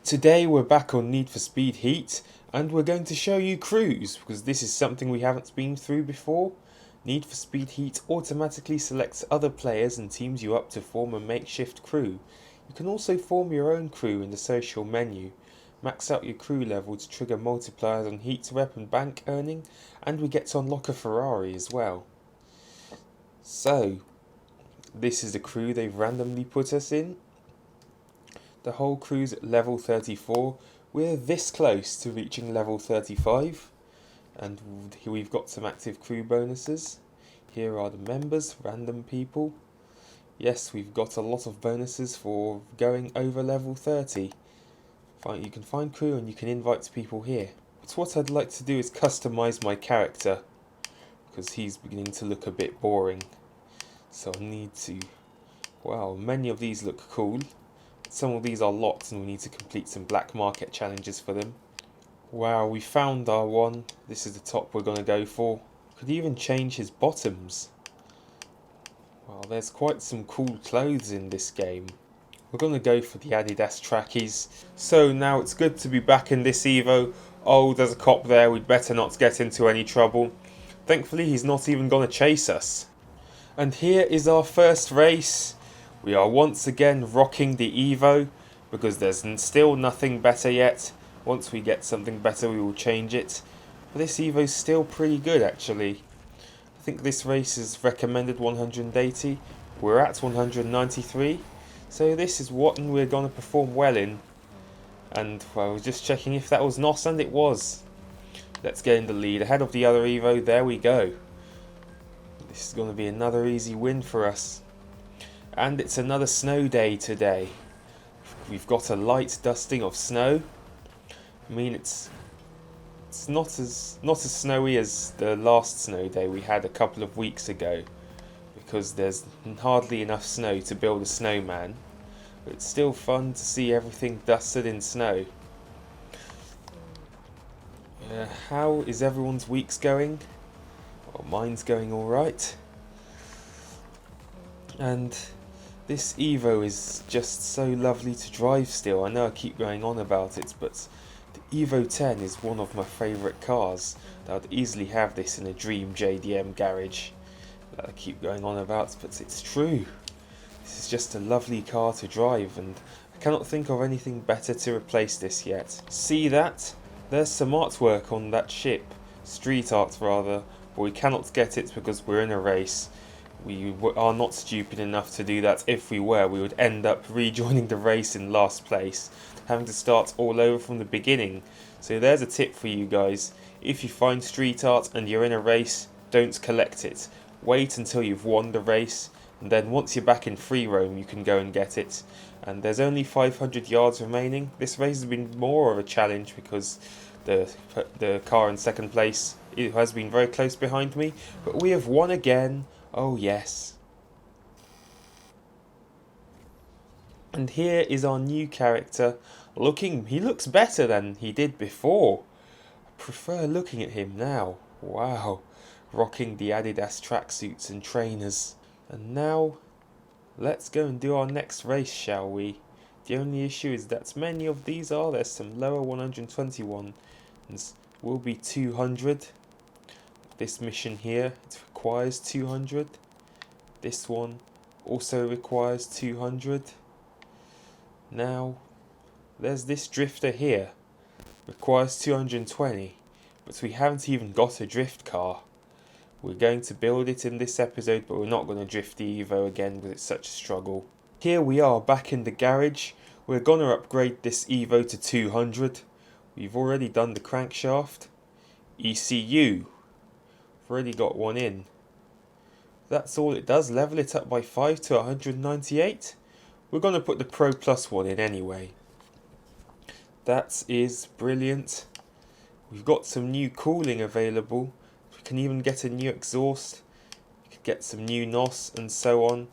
Today we're back on Need for Speed Heat and we're going to show you crews because this is something we haven't been through before. Need for Speed Heat automatically selects other players and teams you up to form a makeshift crew. You can also form your own crew in the social menu. Max out your crew level to trigger multipliers on Heat rep and bank earning, and we get to unlock a Ferrari as well. So, this is the crew they've randomly put us in. The whole crew's at level 34. We're this close to reaching level 35. And we've got some active crew bonuses. Here are the members, random people. Yes, we've got a lot of bonuses for going over level 30. You can find crew and you can invite people here. But what I'd like to do is customize my character, because he's beginning to look a bit boring. So I need to... Wow, many of these look cool. Some of these are locked and we need to complete some black market challenges for them. Wow, we found our one. This is the top we're going to go for. Could even change his bottoms. Wow, there's quite some cool clothes in this game. We're going to go for the Adidas trackies. So now it's good to be back in this Evo. Oh, there's a cop there. We'd better not get into any trouble. Thankfully, he's not even going to chase us. And here is our first race. We are once again rocking the Evo because there's still nothing better yet. Once we get something better we will change it. But this Evo's still pretty good actually. I think this race is recommended 180. We're at 193. So this is what we're going to perform well in. And well, I was just checking if that was NOS, and it was. Let's get in the lead ahead of the other Evo. There we go. This is going to be another easy win for us. And it's another snow day today. We've got a light dusting of snow. I mean, it's not as snowy as the last snow day we had a couple of weeks ago, because there's hardly enough snow to build a snowman. But it's still fun to see everything dusted in snow. How is everyone's weeks going? Well, mine's going alright. And this Evo is just so lovely to drive still. I know I keep going on about it, but the Evo 10 is one of my favourite cars. I'd easily have this in a dream JDM garage that I keep going on about, but it's true. This is just a lovely car to drive, and I cannot think of anything better to replace this yet. See that? There's some artwork on that ship. Street art rather, but we cannot get it because we're in a race. We are not stupid enough to do that. If we were, we would end up rejoining the race in last place, having to start all over from the beginning. So there's a tip for you guys. If you find street art and you're in a race, don't collect it. Wait until you've won the race, and then once you're back in free roam you can go and get it. And there's only 500 yards remaining. This race has been more of a challenge because the car in second place, it has been very close behind me, but we have won again. Oh yes. And here is our new character. He looks better than he did before. I prefer looking at him now. Wow. Rocking the Adidas tracksuits and trainers. And now, let's go and do our next race, shall we? The only issue is that many of these there's some lower 121 and will be 200. This mission here, it requires 200. This one also requires 200. Now, there's this drifter here. Requires 220. But we haven't even got a drift car. We're going to build it in this episode, but we're not going to drift the Evo again because it's such a struggle. Here we are back in the garage. We're going to upgrade this Evo to 200. We've already done the crankshaft. ECU. Already got one in. That's all it does, level it up by 5 to 198. We're going to put the Pro Plus one in anyway. That is brilliant. We've got some new cooling available. We can even get a new exhaust. We could get some new NOS and so on.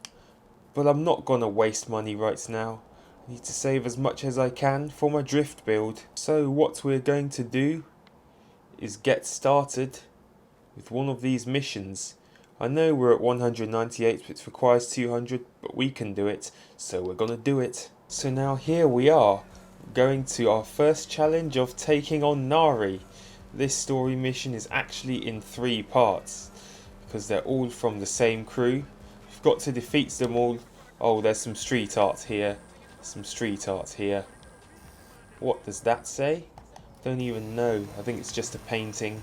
But I'm not going to waste money right now. I need to save as much as I can for my drift build. So what we're going to do is get started with one of these missions. I know we're at 198, but it requires 200, but we can do it, so we're gonna do it. So now here we are, going to our first challenge of taking on Nari. This story mission is actually in 3 parts because they're all from the same crew. We've got to defeat them all. Oh, there's some street art here. Some street art here. What does that say? Don't even know. I think it's just a painting.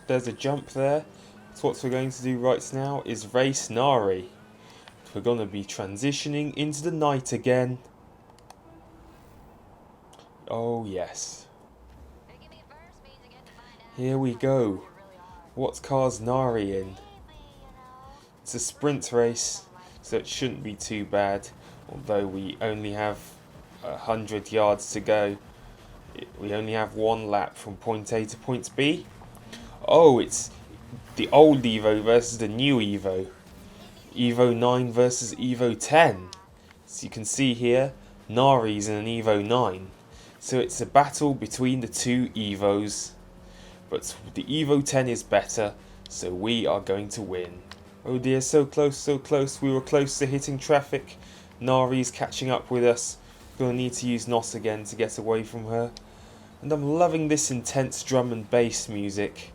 There's a jump there. So what we're going to do right now is race Nari. We're going to be transitioning into the night again. Oh yes. Here we go. What car's Nari in? It's a sprint race, so it shouldn't be too bad. Although we only have 100 yards to go. We only have 1 lap from point A to point B. Oh, it's the old Evo versus the new Evo. Evo 9 versus Evo 10. So you can see here, Nari's in an Evo 9. So it's a battle between the 2 Evos. But the Evo 10 is better, so we are going to win. Oh dear, so close, so close. We were close to hitting traffic. Nari's catching up with us. We're going to need to use NOS again to get away from her. And I'm loving this intense drum and bass music,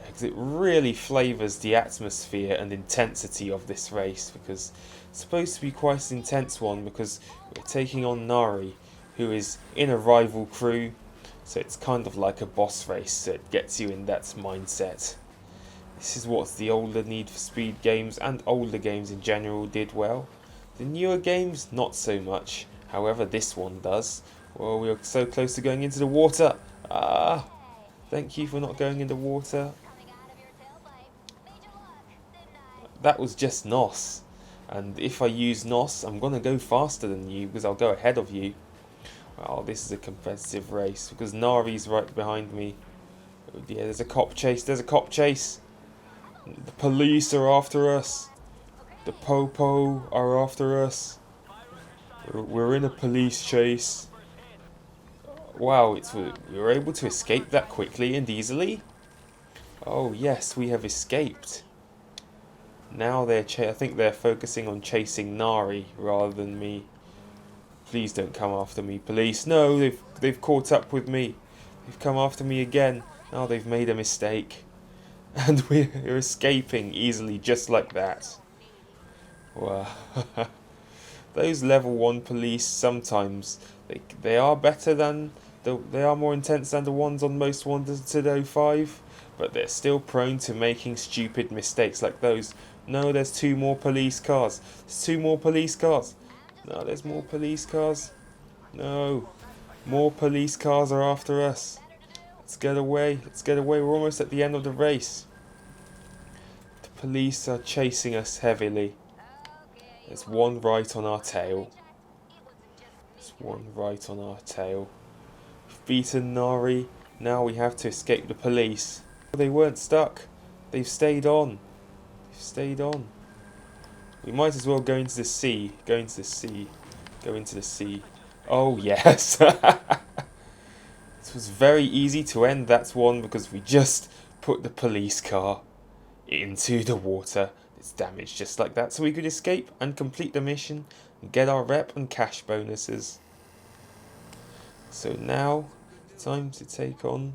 because it really flavours the atmosphere and intensity of this race, because it's supposed to be quite an intense one because we're taking on Nari, who is in a rival crew, so it's kind of like a boss race, so it gets you in that mindset. This is what the older Need for Speed games and older games in general did well. The newer games, not so much. However, this one does. Well, we are so close to going into the water. Ah, thank you for not going in the water. That was just NOS. And if I use NOS, I'm going to go faster than you because I'll go ahead of you. Well, this is a competitive race because Nari's right behind me. Oh dear, there's a cop chase. There's a cop chase. The police are after us. The Popo are after us. We're in a police chase. Wow, we were able to escape that quickly and easily. Oh yes, we have escaped. Now I think they're focusing on chasing Nari rather than me. Please don't come after me, police. No, they've caught up with me. They've come after me again. Now they've made a mistake. And we're escaping easily just like that. Wow. Those level 1 police sometimes they are better than they are more intense than the ones on most Wanted 05, but they're still prone to making stupid mistakes like those. No, there's 2 more police cars. There's 2 more police cars. No, there's more police cars. No. More police cars are after us. Let's get away. Let's get away. We're almost at the end of the race. The police are chasing us heavily. There's one right on our tail. There's one right on our tail. We've beaten Nari. Now we have to escape the police. They weren't stuck. They've stayed on. They've stayed on. We might as well go into the sea. Go into the sea. Go into the sea. Oh yes. It was very easy to end that one because we just put the police car into the water. It's damaged just like that, so we could escape and complete the mission and get our rep and cash bonuses. So now, time to take on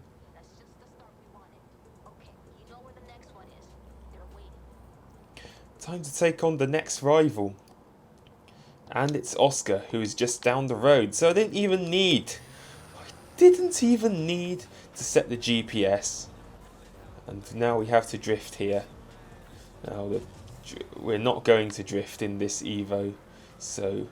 the next rival. And it's Oscar, who is just down the road. So I didn't even need to set the GPS. And now we have to drift here. Now we're not going to drift in this Evo. So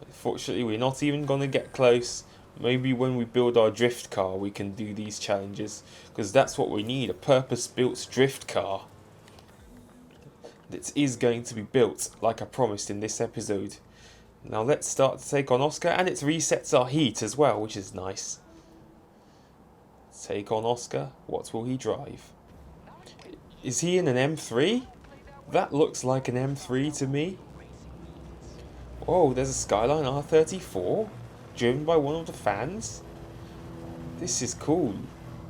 unfortunately we're not even going to get close. Maybe when we build our drift car we can do these challenges. Because that's what we need, a purpose-built drift car. It is going to be built like I promised in this episode. Now let's start to take on Oscar, and it resets our heat as well, which is nice. Take on Oscar. What will he drive? Is he in an M3? That looks like an M3 to me. Oh, there's a Skyline R34 driven by one of the fans. This is cool.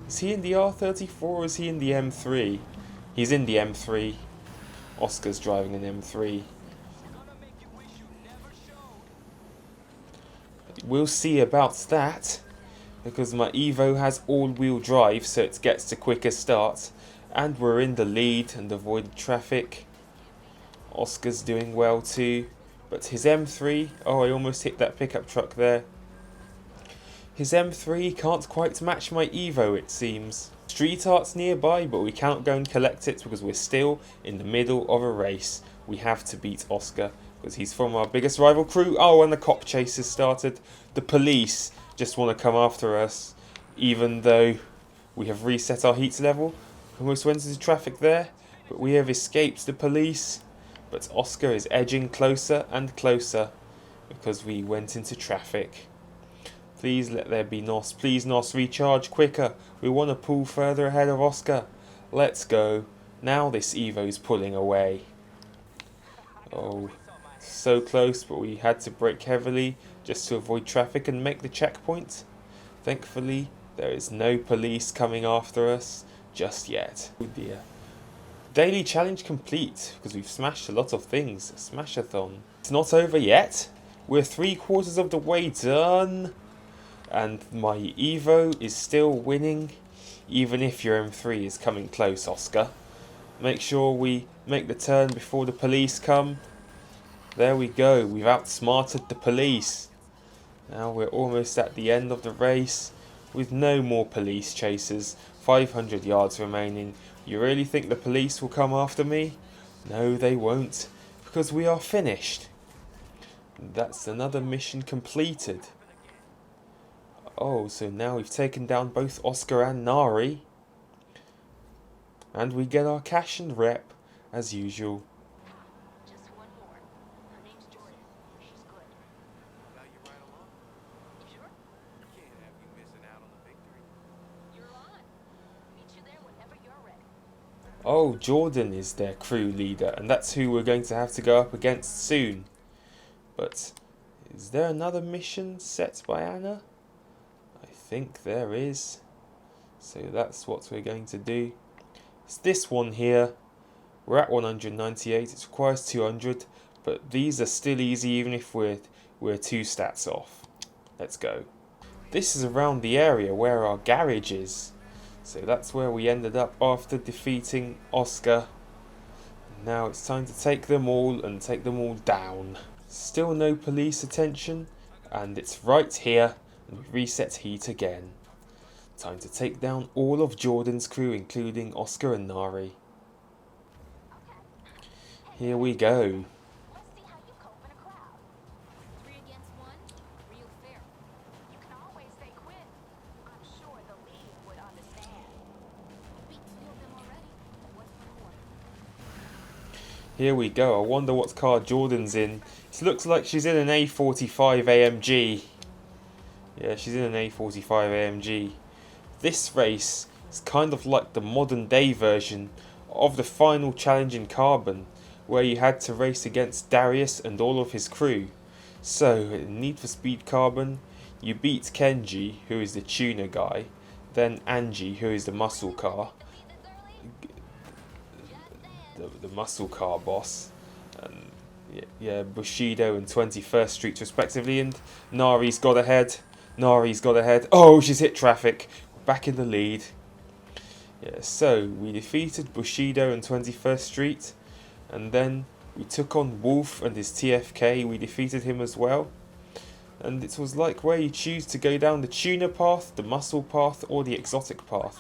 Is he in the R34 or is he in the M3? He's in the M3. Oscar's driving an M3. we'll see about that, because my Evo has all-wheel drive, so it gets a quicker start, and we're in the lead and avoid traffic. Oscar's doing well too, but his M3, oh, I almost hit that pickup truck there. His M3 can't quite match my Evo, it seems. Street Art's nearby, but we can't go and collect it because we're still in the middle of a race. We have to beat Oscar because he's from our biggest rival crew. Oh, and the cop chase has started. The police just want to come after us, even though we have reset our heat level. Almost went into traffic there, but we have escaped the police. But Oscar is edging closer and closer because we went into traffic. Please let there be NOS. Please NOS, recharge quicker. We want to pull further ahead of Oscar. Let's go. Now this Evo's pulling away. Oh, so close, but we had to brake heavily just to avoid traffic and make the checkpoint. Thankfully, there is no police coming after us just yet. Oh dear. Daily challenge complete, because we've smashed a lot of things. Smash-a-thon. It's not over yet. We're 3/4 of the way done. And my Evo is still winning, even if your M3 is coming close, Oscar. Make sure we make the turn before the police come. There we go, we've outsmarted the police. Now we're almost at the end of the race, with no more police chasers. 500 yards remaining. You really think the police will come after me? No, they won't, because we are finished. That's another mission completed. Oh, so now we've taken down both Oscar and Nari. And we get our cash and rep, as usual. Just one more. Her name's Jordan. She's good. Allow you right along. You sure? Can't have you missing out on the victory. You're on. Meet you there whenever you're ready. Oh, Jordan is their crew leader, and that's who we're going to have to go up against soon. But is there another mission set by Anna? I think there is. So that's what we're going to do. It's this one here. We're at 198. It requires 200, but these are still easy even if we're 2 stats off. Let's go. This is around the area where our garage is. So that's where we ended up after defeating Oscar. Now it's time to take them all and take them all down. Still no police attention, and it's right here, and we reset heat again. Time to take down all of Jordan's crew, including Oscar and Nari. Here we go. Let's see how you cope in a crowd. 3 against 1? Real fair. You can always say quit. I'm sure the league would understand. Beat 2 of them already. What's more? Here we go. I wonder what car Jordan's in. It looks like she's in an A45 AMG. Yeah, she's in an A45 AMG. This race is kind of like the modern day version of the final challenge in Carbon, where you had to race against Darius and all of his crew. So, in Need for Speed Carbon, you beat Kenji, who is the tuner guy, then Angie, who is the muscle car, the muscle car boss, and yeah, Bushido and 21st Street respectively, and Nari's got ahead. Oh, she's hit traffic. We're back in the lead. Yeah, so we defeated Bushido and 21st Street, and then we took on Wolf and his TFK. We defeated him as well. And it was like where you choose to go down the tuner path, the muscle path, or the exotic path.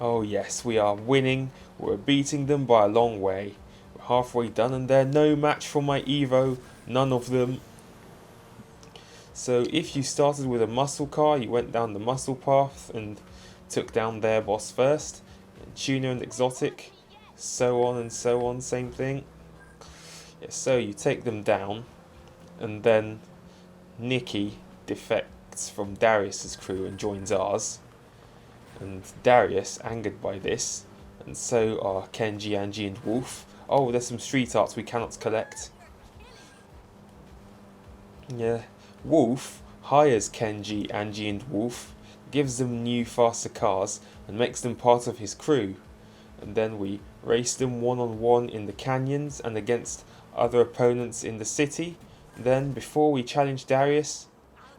Oh yes, we are winning. We're beating them by a long way. We're halfway done and they're no match for my Evo. None of them. So if you started with a muscle car, you went down the muscle path and took down their boss first. And tuner and exotic, so on and so on, same thing. Yeah, so you take them down, and then Nikki defects from Darius's crew and joins ours. And Darius, angered by this, and so are Kenji, Angie and Wolf. Oh, there's some street arts we cannot collect. Yeah, Wolf hires Kenji, Angie and Wolf, gives them new faster cars and makes them part of his crew. And then we race them one-on-one in the canyons and against other opponents in the city, Then, before we challenge Darius,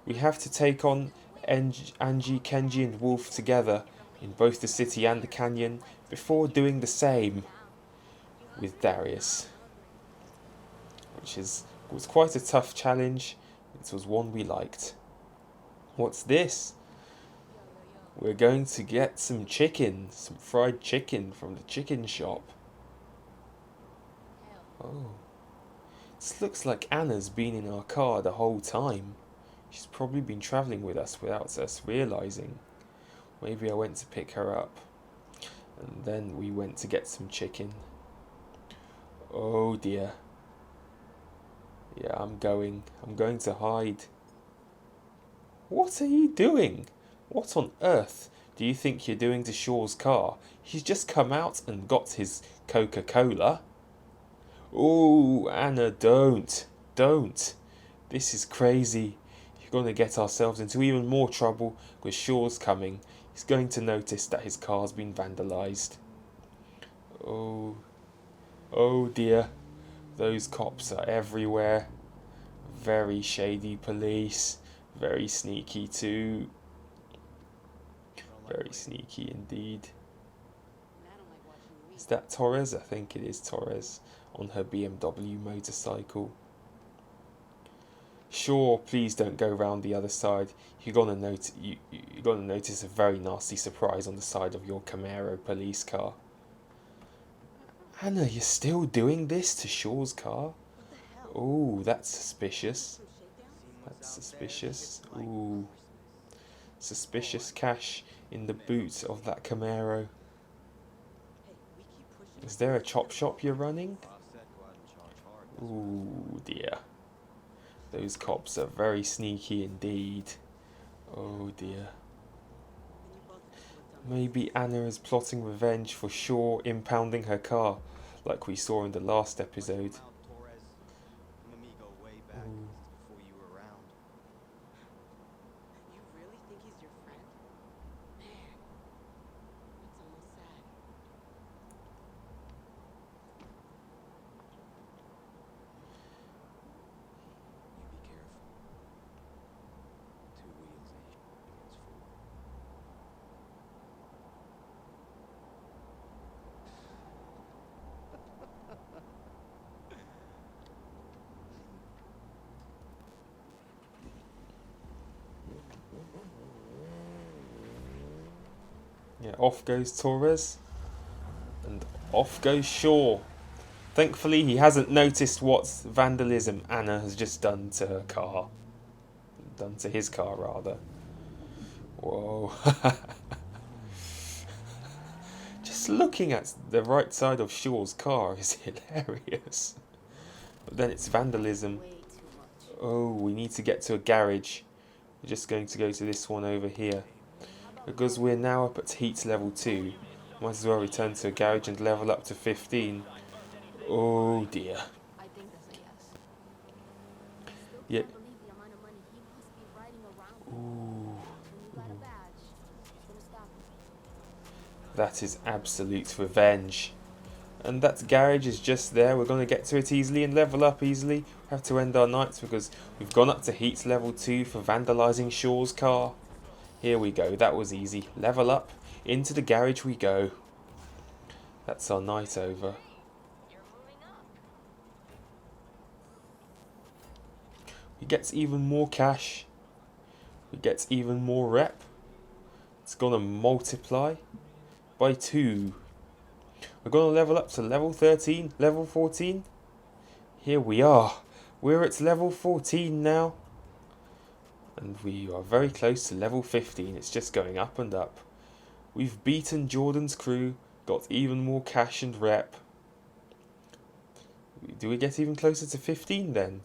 we have to take on Angie, Kenji and Wolf together in both the city and the canyon before doing the same with Darius, which was quite a tough challenge. It was one we liked. What's this? We're going to get some chicken, some fried chicken from the chicken shop. Oh. This looks like Anna's been in our car the whole time. She's probably been travelling with us without us realising. Maybe I went to pick her up. And then we went to get some chicken. Oh dear. Yeah, I'm going to hide. What are you doing? What on earth do you think you're doing to Shaw's car? He's just come out and got his Coca-Cola. Oh, Anna, don't. This is crazy. You're going to get ourselves into even more trouble because Shaw's coming. He's going to notice that his car's been vandalised. Oh dear. Those cops are everywhere. Very shady police. Very sneaky too. Very sneaky indeed. Is that Torres? I think it is Torres on her BMW motorcycle. Sure, please don't go round the other side. You're gonna notice a very nasty surprise on the side of your Camaro police car. Anna, you're still doing this to Shaw's car? Oh, that's suspicious. That's suspicious. Ooh. Suspicious cash in the boot of that Camaro. Is there a chop shop you're running? Ooh dear. Those cops are very sneaky indeed. Oh dear. Maybe Anna is plotting revenge for Shaw impounding her car, like we saw in the last episode. Ooh. Yeah, off goes Torres, and off goes Shaw. Thankfully, he hasn't noticed what vandalism Anna has just done to her car. Done to his car, rather. Whoa. Just looking at the right side of Shaw's car is hilarious. But then it's vandalism. Oh, we need to get to a garage. We're just going to go to this one over here. Because we're now up at heat level 2, might as well return to a garage and level up to 15. Oh dear. I think that's a yes. Yeah. Can't believe the amount of money he must be riding around with. Ooh, When you got a badge, it's gonna stop him. that is absolute revenge. And that garage is just there. We're going to get to it easily and level up easily. We have to end our nights because we've gone up to heat level 2 for vandalising Shaw's car. Here we go, that was easy. Level up, into the garage we go. That's our night over. You're moving up. We get even more cash. We get even more rep. It's gonna multiply by 2. We're gonna level up to level 13, level 14. Here we are. We're at level 14 now. And we are very close to level 15. It's just going up and up. We've beaten Jordan's crew, got even more cash and rep. Do we get even closer to 15 then?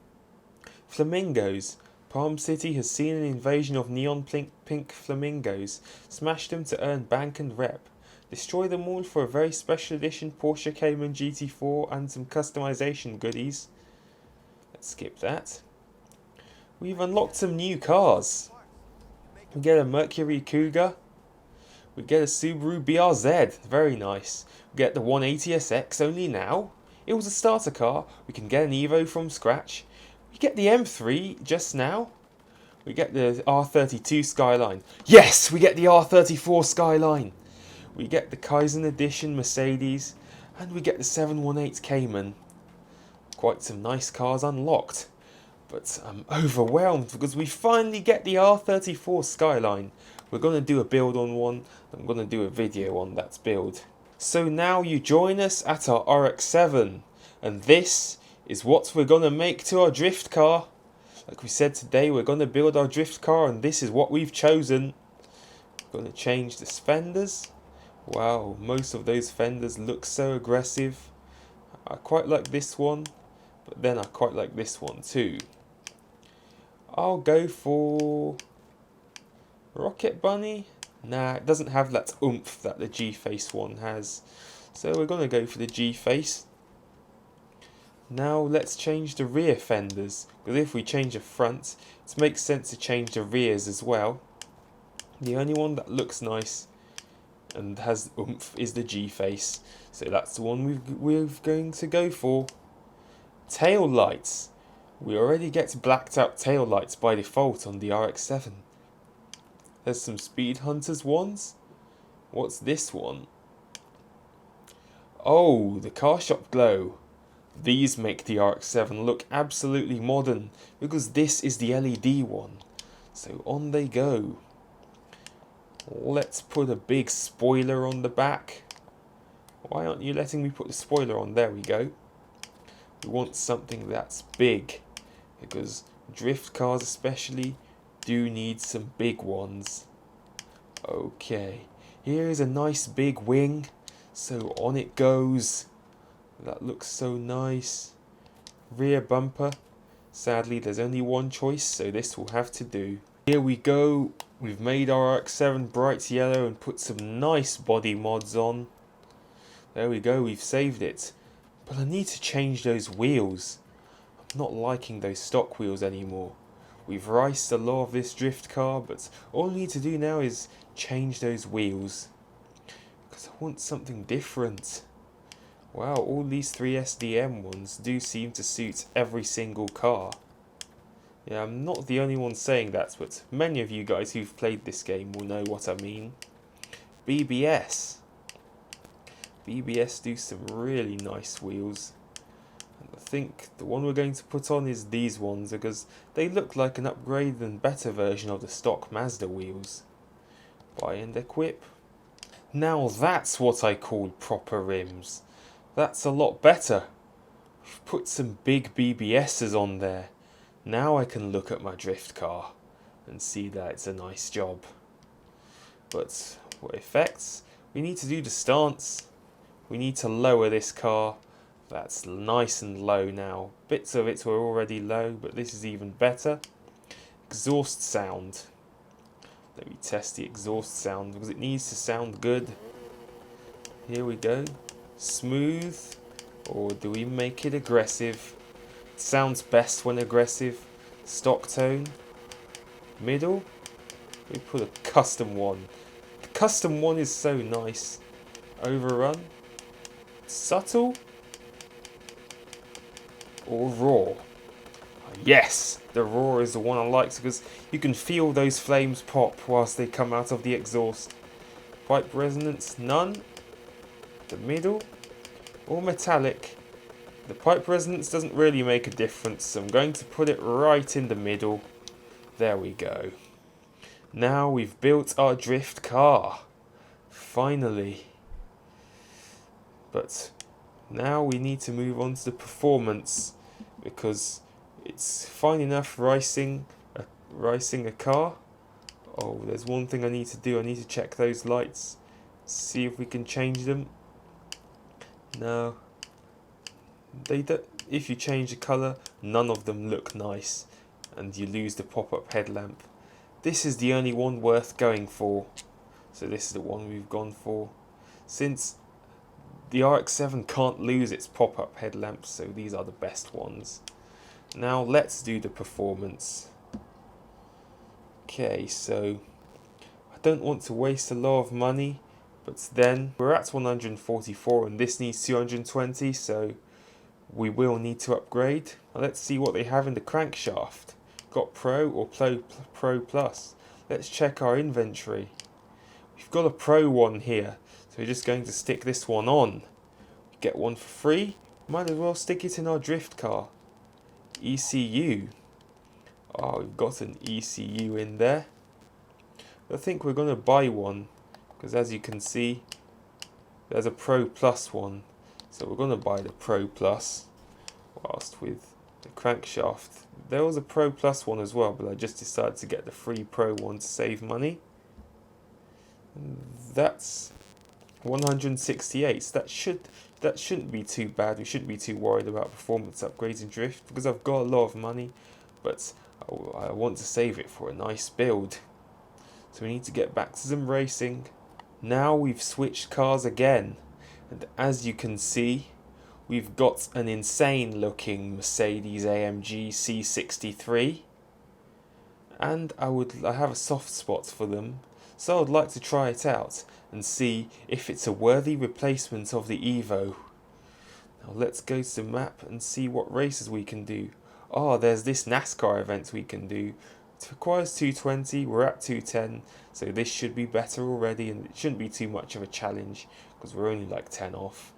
Flamingos. Palm City has seen an invasion of neon pink flamingos. Smash them to earn bank and rep. Destroy them all for a very special edition Porsche Cayman GT4 and some customization goodies. Let's skip that. We've unlocked some new cars. We get a Mercury Cougar. We get a Subaru BRZ. Very nice. We get the 180SX only now. It was a starter car. We can get an Evo from scratch. We get the M3 just now. We get the R32 Skyline. Yes, we get the R34 Skyline. We get the Kaizen Edition Mercedes. And we get the 718 Cayman. Quite some nice cars unlocked. But I'm overwhelmed because we finally get the R34 Skyline. We're going to do a build on one. I'm going to do a video on that build. So now you join us at our RX-7. And this is what we're going to make to our drift car. Like we said today, we're going to build our drift car and this is what we've chosen. We're going to change the fenders. Wow, most of those fenders look so aggressive. I quite like this one, but then I quite like this one too. I'll go for Rocket Bunny. Nah, it doesn't have that oomph that the G-Face one has. So we're going to go for the G-Face. Now let's change the rear fenders, because if we change the front, it makes sense to change the rears as well. The only one that looks nice and has oomph is the G-Face, so that's the one we're going to go for. Tail lights. We already get blacked out tail lights by default on the RX-7. There's some Speed Hunters ones. What's this one? Oh, the car shop glow. These make the RX-7 look absolutely modern because this is the LED one. So on they go. Let's put a big spoiler on the back. Why aren't you letting me put the spoiler on? There we go. We want something that's big because drift cars especially do need some big ones. Okay, here is a nice big wing, so on it goes. That looks so nice. Rear bumper. Sadly there's only one choice, so this will have to do. Here we go. We've made our RX-7 bright yellow and put some nice body mods on. There we go, we've saved it. But I need to change those wheels. I'm not liking those stock wheels anymore. We've riced a lot of this drift car, but all I need to do now is change those wheels. Because I want something different. Wow, all these 3SDM ones do seem to suit every single car. Yeah, I'm not the only one saying that, but many of you guys who've played this game will know what I mean. BBS. BBS do some really nice wheels. And I think the one we're going to put on is these ones because they look like an upgraded and better version of the stock Mazda wheels. Buy and equip. Now that's what I call proper rims. That's a lot better. We've put some big BBSs on there. Now I can look at my drift car and see that it's a nice job. But what effects? We need to do the stance. We need to lower this car. That's nice and low now. Bits of it were already low, but this is even better. Exhaust sound. Let me test the exhaust sound because it needs to sound good. Here we go. Smooth, or do we make it aggressive? It sounds best when aggressive. Stock tone. Middle. We put a custom one. The custom one is so nice. Overrun. Subtle. Or raw. Yes, the raw is the one I like because you can feel those flames pop whilst they come out of the exhaust. Pipe resonance, none. The middle, or metallic. The pipe resonance doesn't really make a difference, so I'm going to put it right in the middle. There we go. Now we've built our drift car. Finally. But now we need to move on to the performance because it's fine enough racing a car. Oh, there's one thing I need to do. I need to check those lights. See if we can change them. No. They don't. If you change the colour, none of them look nice. And you lose the pop-up headlamp. This is the only one worth going for. So this is the one we've gone for. Since the RX-7 can't lose its pop-up headlamps, so these are the best ones. Now let's do the performance. Okay, so I don't want to waste a lot of money, but then we're at 144 and this needs 220, so we will need to upgrade. Now let's see what they have in the crankshaft. Got Pro or Pro Plus. Let's check our inventory. We've got a Pro one here, so we're just going to stick this one on. Get one for free. Might as well stick it in our drift car. ECU. Oh, we've got an ECU in there. I think we're going to buy one, because as you can see, there's a Pro Plus one. So we're going to buy the Pro Plus, whilst with the crankshaft. There was a Pro Plus one as well, but I just decided to get the free Pro one to save money. And that's 168. So that shouldn't be too bad. We shouldn't be too worried about performance upgrades in drift, because I've got a lot of money, but I want to save it for a nice build. So we need to get back to some racing. Now we've switched cars again, and as you can see, we've got an insane looking Mercedes AMG C63, and I have a soft spot for them, so I'd like to try it out and see if it's a worthy replacement of the Evo. Now let's go to the map and see what races we can do. Oh, there's this NASCAR event we can do. It requires 220, we're at 210, so this should be better already, and it shouldn't be too much of a challenge because we're only like 10 off.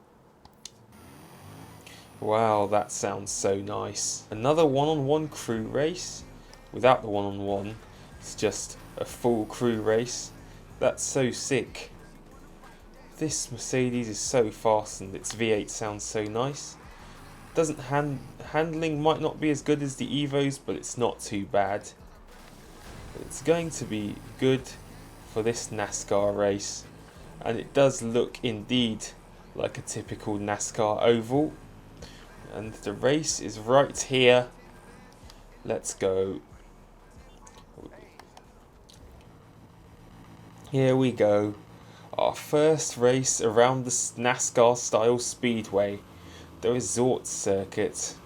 Wow, that sounds so nice. Another one-on-one crew race. Without the one-on-one, it's just a full crew race. That's so sick. This Mercedes is so fast and its V8 sounds so nice. Handling might not be as good as the Evos, but it's not too bad. It's going to be good for this NASCAR race, and it does look indeed like a typical NASCAR oval, and the race is right here. Let's go. Here we go, our first race around the NASCAR style speedway, the resort circuit.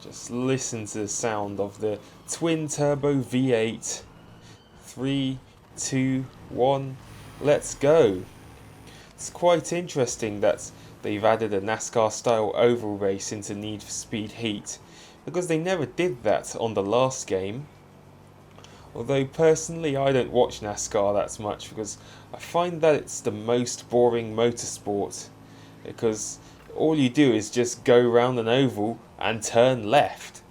Just listen to the sound of the twin turbo V8. 3, 2, 1, let's go. It's quite interesting that they've added a NASCAR style oval race into Need for Speed Heat, because they never did that on the last game. Although personally I don't watch NASCAR that much, because I find that it's the most boring motorsport, because all you do is just go round an oval and turn left.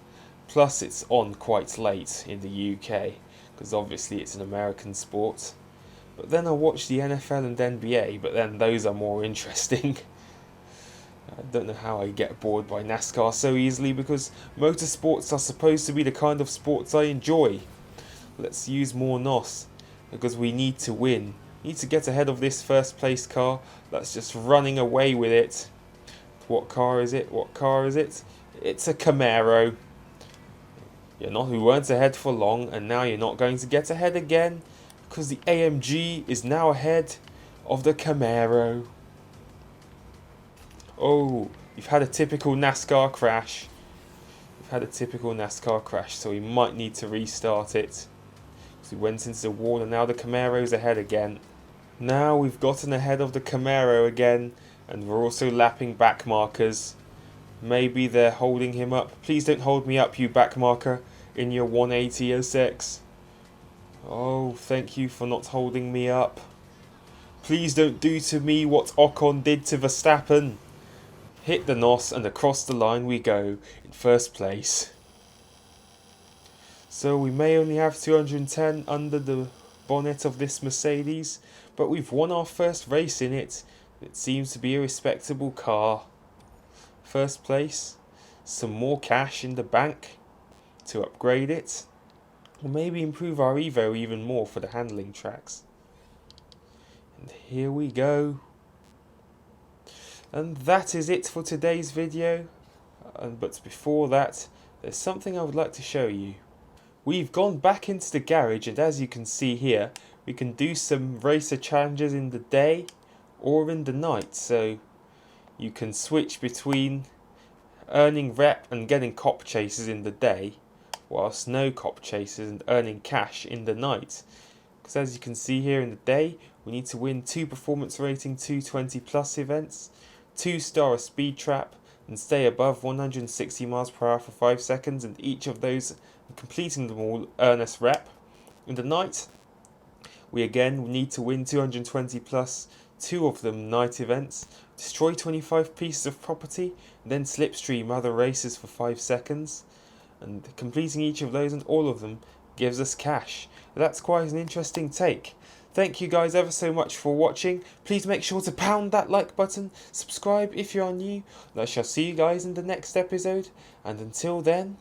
Plus it's on quite late in the UK, because obviously it's an American sport. But then I watch the NFL and NBA, but then those are more interesting. I don't know how I get bored by NASCAR so easily, because motorsports are supposed to be the kind of sports I enjoy. Let's use more NOS, because we need to win. We need to get ahead of this first place car that's just running away with it. What car is it? What car is it? It's a Camaro. You weren't ahead for long, and now you're not going to get ahead again, because the AMG is now ahead of the Camaro. Oh, you've had a typical NASCAR crash. We've had a typical NASCAR crash, so we might need to restart it. So we went into the wall, and now the Camaro's ahead again. Now we've gotten ahead of the Camaro again, and we're also lapping back markers. Maybe they're holding him up. Please don't hold me up, you back marker, in your 180.06. Oh, thank you for not holding me up. Please don't do to me what Ocon did to Verstappen. Hit the NOS, and across the line we go, in first place. So we may only have 210 under the bonnet of this Mercedes, but we've won our first race in it. It seems to be a respectable car. First place, some more cash in the bank to upgrade it, or maybe improve our Evo even more for the handling tracks. And here we go. And that is it for today's video. But before that, there's something I would like to show you. We've gone back into the garage, and as you can see here, we can do some racer challenges in the day or in the night. So you can switch between earning rep and getting cop chases in the day, whilst no cop chases and earning cash in the night. Because as you can see here, in the day we need to win 2 performance rating 220 plus events, 2 star a speed trap, and stay above 160 miles per hour for 5 seconds, and each of those, completing them all, earn us rep. In the night, we again need to win 220 plus, 2 of them night events, destroy 25 pieces of property, then slipstream other races for 5 seconds, and completing each of those and all of them gives us cash. That's quite an interesting take. Thank you guys ever so much for watching. Please make sure to pound that like button, subscribe if you are new, and I shall see you guys in the next episode, and until then,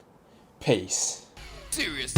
peace. Serious.